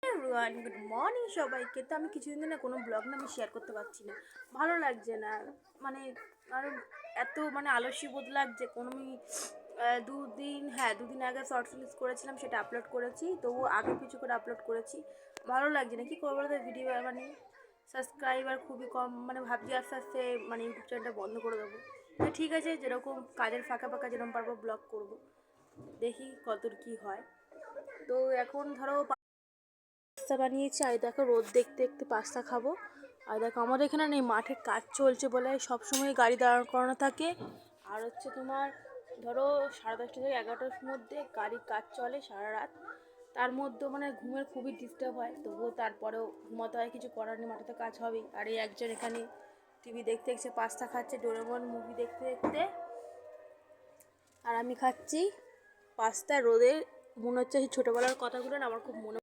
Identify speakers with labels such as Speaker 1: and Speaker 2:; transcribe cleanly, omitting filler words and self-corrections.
Speaker 1: Everyone, good morning সবাইকে। তো আমি কিছুদিন ধরে না কোনো ব্লগ না আমি শেয়ার করতে পারছি না, ভালো লাগছে না। মানে আর এত আলস্য বোধ লাগছে। দুদিন আগে শর্ট রিলিজ করেছিলাম, সেটা আপলোড করেছি, তবু আগে কিছু করে আপলোড করেছি। ভালো লাগছে না, কী করবো বলতে? ভিডিও সাবস্ক্রাইবার খুবই কম, ভাবছি আস্তে আস্তে ইউটিউব চ্যানেলটা বন্ধ করে দেবো। তো ঠিক আছে, যেরকম কাজের ফাঁকা ফাঁকা যেরকম পারবো ব্লগ করবো, দেখি কতদূর কী হয়। তো এখন ধরো পাস্তা বানিয়েছি, আর দেখো রোদ দেখতে দেখতে পাস্তা খাবো। আর দেখো আমাদের এখানে নেই, মাঠে কাজ চলছে বলে সবসময় গাড়ি দাঁড় করানো থাকে। আর হচ্ছে তোমার ধরো 10:30 থেকে 11টার মধ্যে গাড়ির কাজ চলে সারা রাত। তার মধ্যেও ঘুমের খুবই ডিস্টার্ব হয়, তবুও তারপরেও ঘুমাতে হয়, কিছু করার নেই, মাঠে তো কাজ হবেই। আর এই একজন এখানে টিভি দেখতে দেখতে পাস্তা খাচ্ছে, ডোরেমন মুভি দেখতে দেখতে। আর আমি খাচ্ছি পাস্তা। রোদে মনে হচ্ছে সেই ছোটোবেলার কথাগুলো না আমার খুব মনে